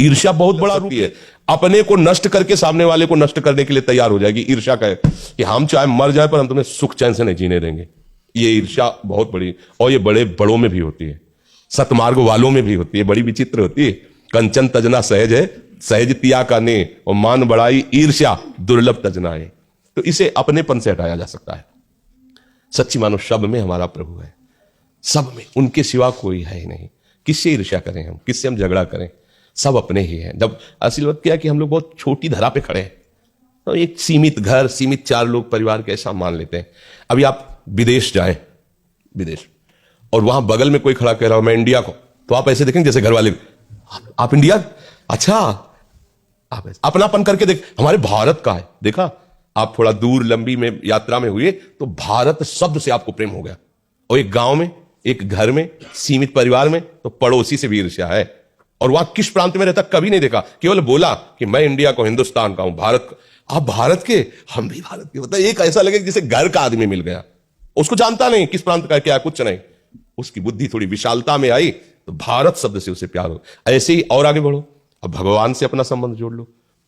ईर्ष्या बहुत बड़ा रूप है, अपने को नष्ट करके सामने वाले को नष्ट करने के लिए तैयार हो जाएगी। ईर्ष्या का है कि हम चाहे मर जाए पर हम तुम्हें सुख चैन से नहीं जीने देंगे। ये ईर्ष्या बहुत बड़ी, और ये बड़े बड़ों में भी होती है, सतमार्ग वालों में भी होती है, बड़ी विचित्र होती है। कंचन तजना सहज है, सहज तिया का ने, और मान बढ़ाई ईर्ष्या दुर्लभ तजना है। तो इसे अपनेपन से हटाया जा सकता है। सच्ची मानो सब में हमारा प्रभु है, सब में, उनके सिवा कोई है ही नहीं। किससे ईर्ष्या करें हम, किससे हम झगड़ा करें, सब अपने ही हैं। जब असल बात क्या है कि हम लोग बहुत छोटी धरा पे खड़े हैं, तो एक सीमित घर, सीमित 4 लोग परिवार के ऐसा मान लेते हैं। अभी आप विदेश जाएं, विदेश, और वहां बगल में कोई खड़ा कह रहा हो मैं इंडिया को, तो आप ऐसे देखेंगे जैसे घर वाले, आप इंडिया, अच्छा, आप अपनापन करके देख, हमारे भारत का है। देखा, आप थोड़ा दूर लंबी में यात्रा में हुए तो भारत शब्द से आपको प्रेम हो गया, और एक गांव में, एक घर में, सीमित परिवार में तो पड़ोसी से भी ईर्ष्या है। और वहां किस प्रांत में रहता कभी नहीं देखा, केवल बोला कि मैं इंडिया को, हिंदुस्तान का हूं, भारत का। आप भारत के, हम भी भारत के, मतलब एक ऐसा लगे जैसे घर का आदमी मिल गया। उसको जानता नहीं किस प्रांत का क्या, कुछ नहीं, उसकी बुद्धि थोड़ी विशालता में आई तो भारत शब्द से उसे प्यार हो। ऐसे ही और आगे बढ़ो, अब भगवान से अपना संबंध जोड़ लो।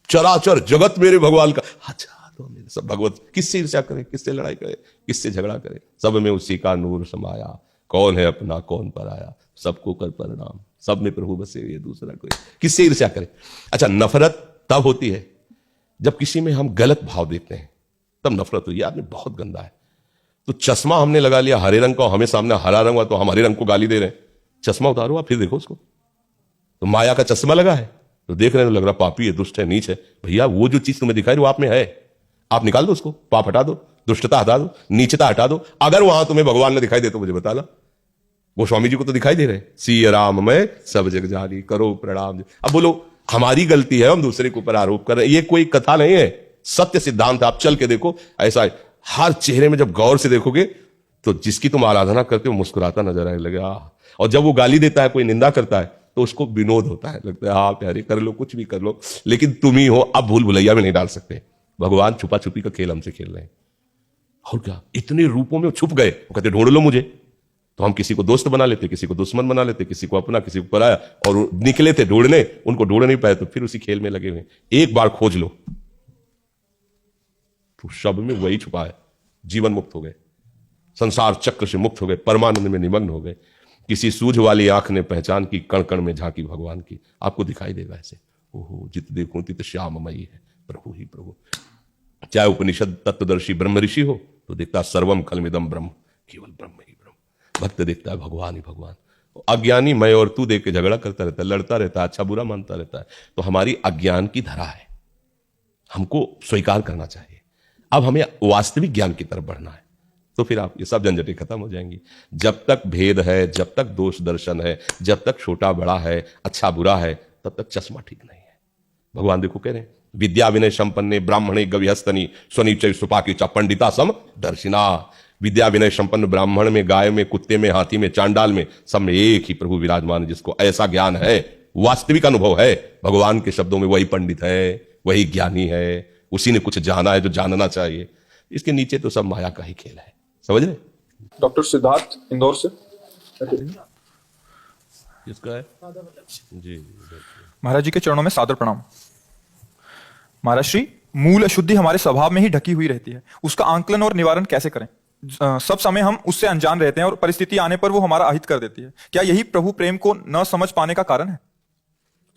चराचर जगत मेरे भगवान का, अच्छा तो मेरे सब भगवत। किससे ईर्ष्या करे, किससे लड़ाई करे, किससे झगड़ा करे, सब में उसी का नूर समाया। कौन है अपना कौन पराया, सबको कर प्रणाम, सब में प्रभु बसे हुए, दूसरा कोई। किससे ईर्ष्या करे। अच्छा, नफरत तब होती है जब किसी में हम गलत भाव देखते हैं, तब नफरत हुई, आदमी बहुत गंदा है। तो चश्मा हमने लगा लिया हरे रंग का, हमें सामने हरा रंग हुआ तो हम हरे रंग को गाली दे रहे हैं। चश्मा उतारो आप, फिर देखो उसको, तो माया का चश्मा लगा है तो देख रहे हैं, तो लग रहा पापी है, दुष्ट है, नीच है। भैया वो जो चीज तुम्हें दिखाई वो आप में है, आप निकाल दो उसको, पाप हटा दो, दुष्टता हटा दो, नीचता हटा दो। अगर वहां तुम्हें भगवान ने दिखाई दे तो मुझे बताना। गोस्वामी जी को तो दिखाई दे रहे, सी राम में सब जग जानी, करो प्रणाम। अब बोलो हमारी गलती है, हम दूसरे के ऊपर आरोप कर रहे हैं, ये कोई कथा नहीं है, सत्य सिद्धांत। आप चल के देखो, ऐसा है। हर चेहरे में जब गौर से देखोगे तो जिसकी तुम आराधना करते हो मुस्कुराता नजर आने लगेगा, और जब वो गाली देता है, कोई निंदा करता है, तो उसको विनोद होता है, लगता है हाँ प्यारे कर लो, कुछ भी कर लो, लेकिन तुम ही हो, अब भूल भुलैया में नहीं डाल सकते। भगवान छुपा छुपी का खेल हमसे खेल रहे हैं। और क्या, इतने रूपों में छुप गए, वो कहते ढूंढ लो मुझे। तो हम किसी को दोस्त बना लेते, किसी को दुश्मन बना लेते, किसी को अपना, किसी को पराया, और निकले थे ढूंढने, उनको ढूंढ नहीं पाए तो फिर उसी खेल में लगे हुए। एक बार खोज लो तो सब में वही छुपा है। जीवन मुक्त हो गए, संसार चक्र से मुक्त हो गए, परमानंद में निमग्न हो गए। किसी सूझ वाली आंख ने पहचान की, कण कण में झांकी भगवान की। आपको दिखाई देगा ऐसे, ओहो जित देखूं तित श्याममयी है, प्रभु ही प्रभु। चाहे उपनिषद तत्वदर्शी ब्रह्म ऋषि हो तो देखता सर्वम खलमिदम ब्रह्म, केवल ब्रह्म ही ब्रह्म। भक्त देखता है भगवान ही भगवान। अज्ञानी मैं और तू देख के झगड़ा करता रहता है, लड़ता रहता है, अच्छा बुरा मानता रहता है। तो हमारी अज्ञान की धरा है, हमको स्वीकार करना चाहिए। अब हमें वास्तविक ज्ञान की तरफ बढ़ना है, तो फिर आप ये सब झंझटें खत्म हो जाएंगी। जब तक भेद है, जब तक दोष दर्शन है, जब तक छोटा बड़ा है, अच्छा बुरा है, तब तक चश्मा ठीक नहीं है। भगवान देखो कह रहे हैं, विद्या विनय संपन्ने ब्राह्मणे गविहस्तनी स्वनिचय सुपाकी च पंडिता सम दर्शिना। विद्या विनय संपन्न ब्राह्मण में, गाय में, कुत्ते में, हाथी में, चांडाल में, सब में एक ही प्रभु विराजमान। जिसको ऐसा ज्ञान है, वास्तविक अनुभव है, भगवान के शब्दों में वही पंडित है, वही ज्ञानी है, उसी ने कुछ जाना है जो जानना चाहिए। इसके नीचे तो सब माया का ही खेल है, समझ रहे। डॉक्टर सिद्धार्थ इंदौर से। किसका है जी? महाराज जी के चरणों में सादर प्रणाम। महाराज श्री, मूल अशुद्धि हमारे स्वभाव में ही ढकी हुई रहती है, उसका आंकलन और निवारण कैसे करें? सब समय हम उससे अनजान रहते हैं और परिस्थिति आने पर वो हमारा अहित कर देती है। क्या यही प्रभु प्रेम को न समझ पाने का कारण है?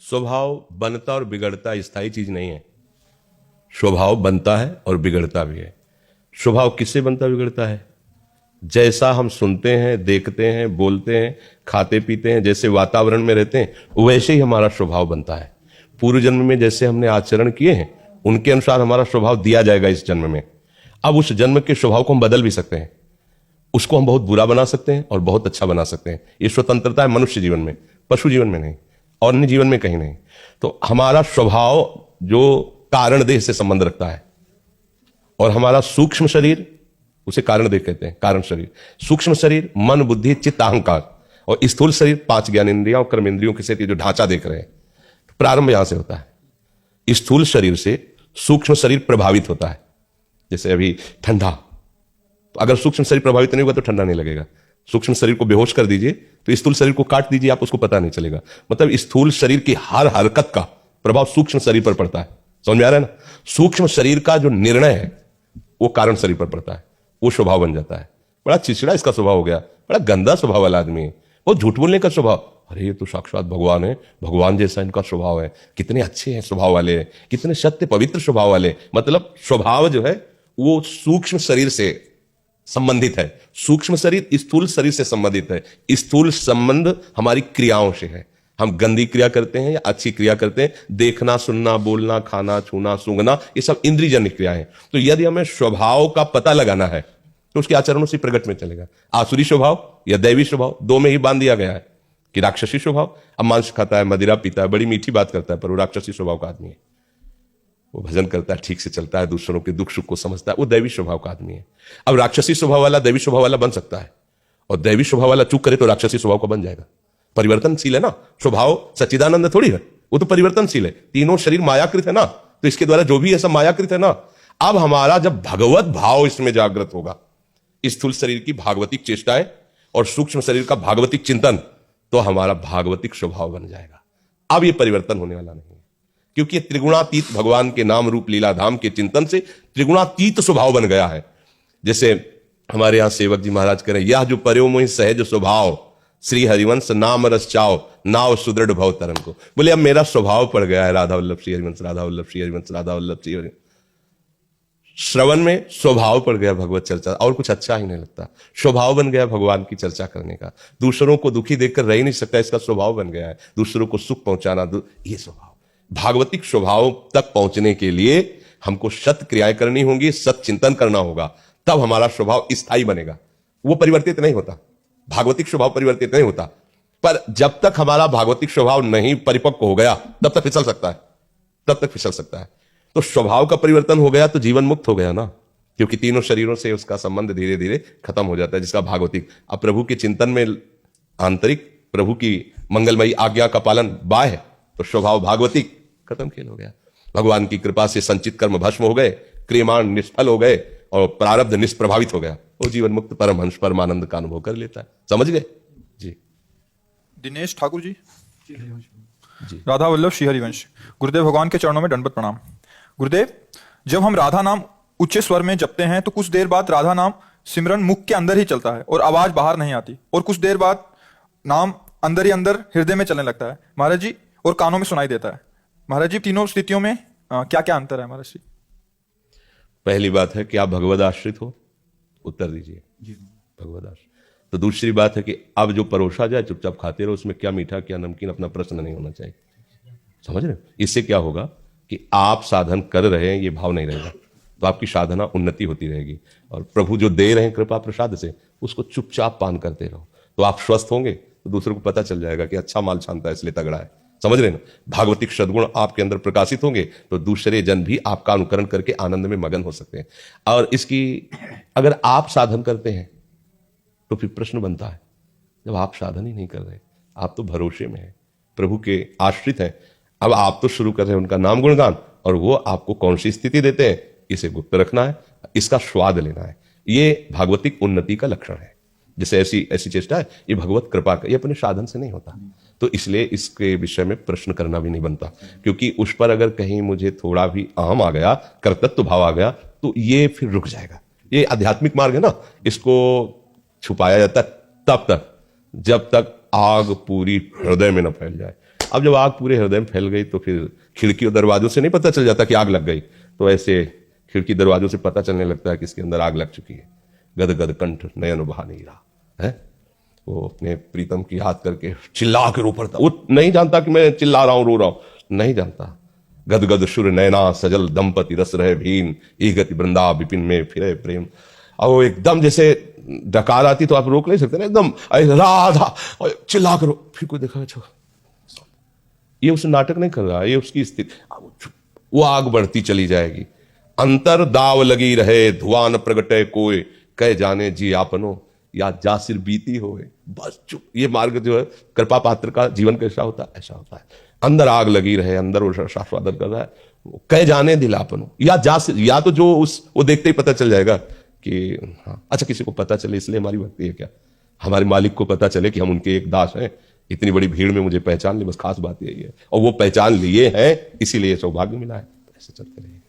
स्वभाव बनता और बिगड़ता स्थायी चीज नहीं है। स्वभाव बनता है और बिगड़ता भी है। स्वभाव किससे बनता बिगड़ता है? जैसा हम सुनते हैं, देखते हैं, बोलते हैं, खाते पीते हैं, जैसे वातावरण में रहते हैं, वैसे ही हमारा स्वभाव बनता है। पूर्व जन्म में जैसे हमने आचरण किए हैं, उनके अनुसार हमारा स्वभाव दिया जाएगा इस जन्म में। अब उस जन्म के स्वभाव को हम बदल भी सकते हैं, उसको हम बहुत बुरा बना सकते हैं और बहुत अच्छा बना सकते हैं। ये स्वतंत्रता है मनुष्य जीवन में, पशु जीवन में नहीं, और अन्य जीवन में कहीं नहीं। तो हमारा स्वभाव जो कारण देह से संबंध रखता है, और हमारा सूक्ष्म शरीर, उसे कारण देह कहते हैं, कारण शरीर। सूक्ष्म शरीर मन, बुद्धि, चित्त, अहंकार, और स्थूल शरीर 5 ज्ञानेंद्रियों और कर्मेंद्रियों के साथ ये जो ढांचा देख रहे हैं, तो प्रारंभ यहां से होता है। स्थूल शरीर से सूक्ष्म शरीर प्रभावित होता है। जैसे अभी ठंडा, तो अगर सूक्ष्म शरीर प्रभावित नहीं होगा तो ठंडा नहीं लगेगा। सूक्ष्म शरीर को बेहोश कर दीजिए तो स्थूल शरीर को काट दीजिए, आप उसको पता नहीं चलेगा। मतलब स्थूल शरीर की हर हरकत का प्रभाव सूक्ष्म शरीर पर पड़ता है। समझ में आ रहा है ना? सूक्ष्म शरीर का जो निर्णय है वो कारण शरीर पर पड़ता है, वो स्वभाव बन जाता है। बड़ा चिड़चिड़ा इसका स्वभाव हो गया, बड़ा गंदा स्वभाव वाला आदमी है, वो झूठ बोलने का स्वभाव। अरे ये तो साक्षात भगवान है, भगवान जैसा इनका स्वभाव है, कितने अच्छे हैं स्वभाव वाले, कितने सत्य पवित्र स्वभाव वाले। मतलब स्वभाव जो है वो सूक्ष्म शरीर से संबंधित है, सूक्ष्म शरीर स्थूल शरीर से संबंधित है। स्थूल संबंध हमारी क्रियाओं से है, हम गंदी क्रिया करते हैं या अच्छी क्रिया करते हैं। देखना, सुनना, बोलना, खाना, छूना, सूंघना, ये सब इंद्रियजन्य क्रियाएं हैं। तो यदि हमें स्वभाव का पता लगाना है तो उसके आचरणों से प्रकट में चलेगा। आसुरी स्वभाव या दैवी स्वभाव, दो में ही बांध दिया गया है कि राक्षसी स्वभाव, अब मांस खाता है, मदिरा पीता है, बड़ी मीठी बात करता है, पर वो राक्षसी स्वभाव का आदमी है। वो भजन करता है, ठीक से चलता है, दूसरों के दुख सुख को समझता है, वो दैवी स्वभाव का आदमी है। अब राक्षसी स्वभाव वाला दैवी स्वभाव वाला बन सकता है, और दैवी स्वभाव वाला चूक करे तो राक्षसी स्वभाव का बन जाएगा। परिवर्तनशील है ना स्वभाव, सच्चिदानंद थोड़ी है, वो तो परिवर्तनशील है। तीनों शरीर मायाकृत है ना, तो इसके द्वारा जो भी है सब मायाकृत है ना। अब हमारा जब भगवत भाव इसमें जागृत होगा, स्थूल शरीर की भागवतिक चेष्टाएं और सूक्ष्म शरीर का भागवतिक चिंतन, तो हमारा भागवतिक स्वभाव बन जाएगा। अब ये परिवर्तन होने वाला नहीं है, क्योंकि त्रिगुणातीत भगवान के नाम रूप लीला धाम के चिंतन से त्रिगुणातीत स्वभाव बन गया है। जैसे हमारे यहां सेवक जी महाराज कह रहे हैं, यह जो पर्यो मोहि सहज स्वभाव, श्री हरिवंश नाम रस चाओ, नाव सुदृढ़ भव तरन को। बोले अब मेरा स्वभाव पड़ गया है राधा वल्लभ श्री हरिवंश, राधा वल्लभ श्री हरिवंश, राधा वल्लभ श्री हरिवंश। श्रवण में स्वभाव पड़ गया भगवत चर्चा, और कुछ अच्छा ही नहीं लगता। स्वभाव बन गया भगवान की चर्चा करने का, दूसरों को दुखी देखकर रह ही नहीं सकता, इसका स्वभाव बन गया है। दूसरों को सुख पहुंचाना, ये स्वभाव। भागवतिक स्वभाव तक पहुंचने के लिए हमको सत क्रियाएं करनी होंगी, सत चिंतन करना होगा, तब हमारा स्वभाव स्थायी बनेगा। वो परिवर्तित नहीं होता, भागवतिक स्वभाव परिवर्तित नहीं होता। पर जब तक हमारा भागवतिक स्वभाव नहीं परिपक्व हो गया तब तक फिसल सकता है, तब तक फिसल सकता है। तो स्वभाव का परिवर्तन हो गया तो जीवन मुक्त हो गया ना, क्योंकि तीनों शरीरों से उसका संबंध धीरे धीरे खत्म हो जाता है, जिसका भागवतिक। अब प्रभु के चिंतन में आंतरिक, प्रभु की मंगलमयी आज्ञा का पालन बाह्य, तो स्वभाव भागवतिक खत्म खेल हो गया। भगवान की कृपा से संचित कर्म भस्म हो गए, क्रियमाण निष्फल हो गए और प्रारब्ध निष्प्रभावित हो गया। वो जीवन मुक्त परमहंस परमानंद का अनुभव कर लेता है। समझ गए जी? दिनेश ठाकुर जी, राधा वल्लभ श्री हरिवंश। गुरुदेव भगवान के चरणों में दंडवत प्रणाम। गुरुदेव, जब हम राधा नाम उच्च स्वर में जपते हैं तो कुछ देर बाद राधा नाम सिमरन मुख के अंदर ही चलता है और आवाज बाहर नहीं आती, और कुछ देर बाद नाम अंदर ही अंदर हृदय में चलने लगता है महाराज जी, और कानों में सुनाई देता है। महाराज जी, तीनों स्थितियों में क्या क्या अंतर है महाराज जी? पहली बात है कि आप भगवद आश्रित हो, उत्तर दीजिए भगवद आश्रित। तो दूसरी बात है कि अब जो परोसा जाए चुपचाप खाते रहो, उसमें क्या मीठा क्या नमकीन अपना प्रश्न नहीं होना चाहिए। समझ रहे हो? इससे क्या होगा कि आप साधन कर रहे हैं ये भाव नहीं रहेगा, तो आपकी साधना उन्नति होती रहेगी, और प्रभु जो दे रहे हैं कृपा प्रसाद से उसको चुपचाप पान करते रहो, तो आप स्वस्थ होंगे, तो दूसरों को पता चल जाएगा कि अच्छा माल छानता है इसलिए तगड़ा है। समझ रहे ना? भागवतिक सद्गुण आपके अंदर प्रकाशित होंगे तो दूसरे जन भी आपका अनुकरण करके आनंद में मगन हो सकते हैं। और इसकी अगर आप साधन करते हैं तो फिर प्रश्न बनता है, जब आप साधन ही नहीं कर रहे, आप तो भरोसे में हैं, प्रभु के आश्रित हैं, अब आप तो शुरू कर रहे हैं उनका नाम गुणगान, और वो आपको कौन सी स्थिति देते हैं इसे गुप्त रखना है, इसका स्वाद लेना है। ये भागवतिक उन्नति का लक्षण है। जैसे ऐसी चेष्टा है, ये भगवत कृपा का, ये अपने साधन से नहीं होता, तो इसलिए इसके विषय में प्रश्न करना भी नहीं बनता, क्योंकि उस पर अगर कहीं मुझे थोड़ा भी अहम आ गया, कर्तृत्व भाव आ गया, तो ये फिर रुक जाएगा। ये आध्यात्मिक मार्ग है ना, इसको छुपाया जाता है तब तक जब तक आग पूरी हृदय में न फैल जाए। अब जब आग पूरे हृदय में फैल गई तो फिर खिड़की और दरवाजों से नहीं पता चल जाता कि आग लग गई, तो ऐसे खिड़की दरवाजों से पता चलने लगता है कि इसके अंदर आग लग चुकी है। गद गद कंठ नयन बहा नहीं रहा है, वो अपने प्रीतम की याद करके चिल्ला के रो पड़ता। वो नहीं जानता कि मैं चिल्ला रहा हूं, रो रहा हूं, नहीं जानता। गद गद शुर नैना सजल दंपति रस रहे भीन, ई गति वृंदा विपिन में फिरे प्रेम। और वो एकदम जैसे डकार आती तो आप रोक नहीं सकते ना, एकदम राधा चिल्ला करो, फिर कोई देखा अच्छा ये उस नाटक नहीं कर रहा, ये उसकी स्थिति। वो आग बढ़ती चली जाएगी, अंतर दाव लगी रहे, धुआं न प्रगटे कोई, कह जाने जी आपनो या जासिर बीती होए। बस चुप। ये मार्ग जो है कृपा पात्र का जीवन कैसा होता है, ऐसा होता है। अंदर आग लगी रहे, अंदर वो शास्वादन कर रहा है, कह जाने दिलापनो या जासिर, या तो जो उस वो देखते ही पता चल जाएगा कि हाँ अच्छा किसी को पता चले इसलिए हमारी भक्ति है क्या, हमारे मालिक को पता चले कि हम उनके एक दास हैं, इतनी बड़ी भीड़ में मुझे पहचान ले, बस खास बात यही है। और वो पहचान लिए हैं, इसीलिए सौभाग्य मिला है। ऐसे चलते रहिए।